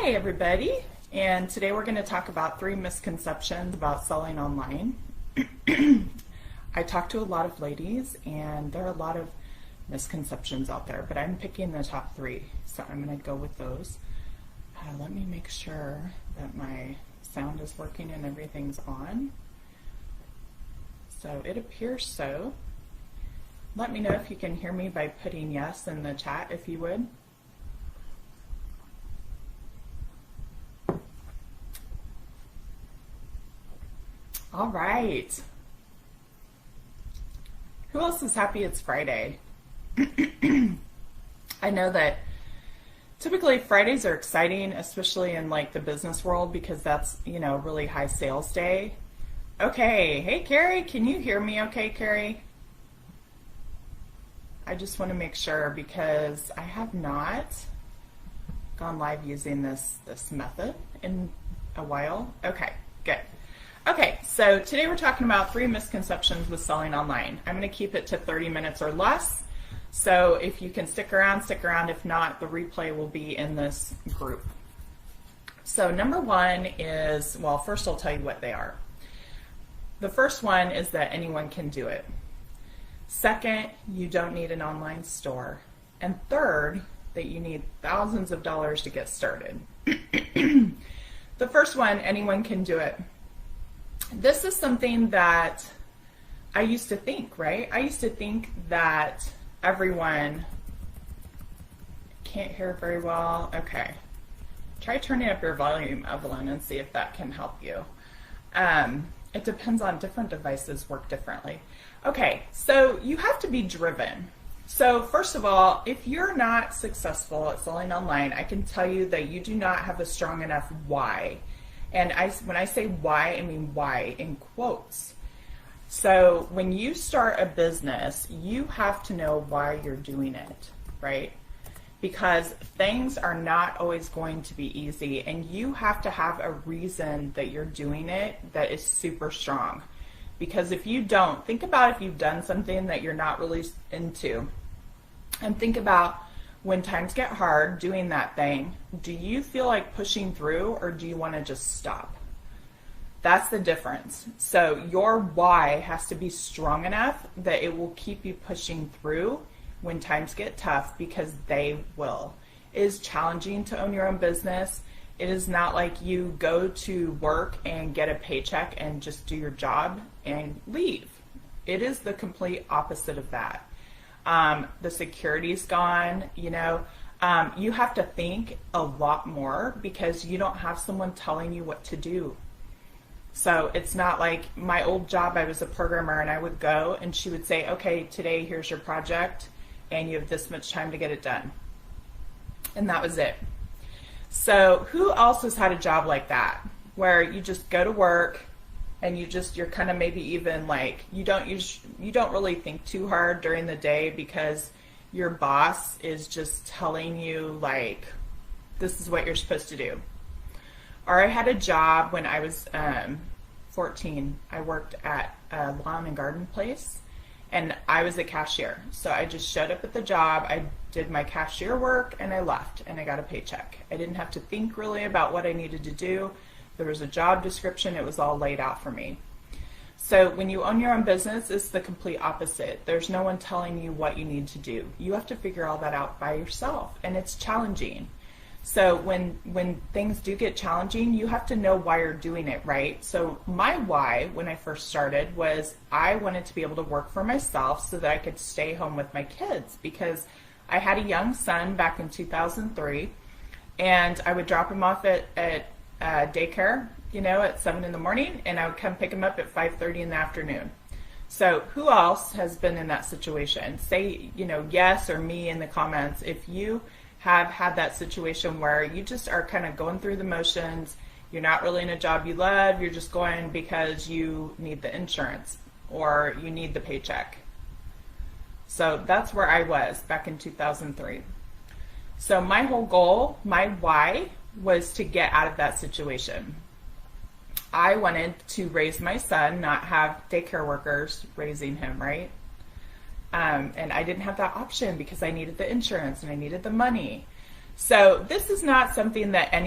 Hi everybody, and today we're going to talk about 3 misconceptions about selling online. I talk to a lot of ladies and there are a lot of misconceptions out there, but I'm picking the top 3, so I'm going to go with those. Let me make sure that my sound is working and everything's on. So it appears so. Let me know if you can hear me by putting yes in the chat if you would. All right. Who else is happy it's Friday? I know that typically Fridays are exciting, especially in like the business world, because that's, you know, really high sales day. Okay. Hey, Carrie, can you hear me okay, Carrie? I just want to make sure because I have not gone live using this method in a while. Okay, good. Okay, so today we're talking about 3 misconceptions with selling online. I'm going to keep it to 30 minutes or less. So if you can stick around, stick around. If not, the replay will be in this group. So number 1 is, well, first I'll tell you what they are. The first one is that anyone can do it. Second, you don't need an online store. And third, that you need thousands of dollars to get started. The first one, anyone can do it. This is something that I used to think, right? I used to think that everyone can't hear very well. Okay. Try turning up your volume, Evelyn, and see if that can help you. It depends on different devices work differently. Okay, so you have to be driven. So first of all, if you're not successful at selling online, I can tell you that you do not have a strong enough why. And when I say why, I mean why in quotes. So when you start a business, you have to know why you're doing it, right? Because things are not always going to be easy, and you have to have a reason that you're doing it that is super strong. Because if you don't, think about if you've done something that you're not really into, and think about when times get hard doing that thing, do you feel like pushing through or do you want to just stop? That's the difference. So your why has to be strong enough that it will keep you pushing through when times get tough, because they will. It is challenging to own your own business. It is not like you go to work and get a paycheck and just do your job and leave. It is the complete opposite of that. The security's gone, you know. You have to think a lot more because you don't have someone telling you what to do. So it's not like my old job. I was a programmer and I would go and she would say, okay, today here's your project and you have this much time to get it done. And that was it. So who else has had a job like that where you just go to work and you're kind of maybe even like you don't really think too hard during the day because your boss is just telling you like this is what you're supposed to do. Or I had a job when I was 14. I worked at a lawn and garden place and I was a cashier. So I just showed up at the job, I did my cashier work and I left and I got a paycheck. I didn't have to think really about what I needed to do. There was a job description, it was all laid out for me. So when you own your own business, it's the complete opposite. There's no one telling you what you need to do. You have to figure all that out by yourself, and it's challenging. So when things do get challenging, you have to know why you're doing it, right? So my why when I first started was I wanted to be able to work for myself so that I could stay home with my kids, because I had a young son back in 2003 and I would drop him off at daycare, you know, at 7 in the morning, and I would come pick him up at 5:30 in the afternoon. So who else has been in that situation? Say, you know, yes or me in the comments if you have had that situation where you just are kind of going through the motions, you're not really in a job you love, you're just going because you need the insurance or you need the paycheck. So that's where I was back in 2003. So my whole goal, my why, was to get out of that situation. I wanted to raise my son, not have daycare workers raising him, right? And I didn't have that option because I needed the insurance and I needed the money. So this is not something that any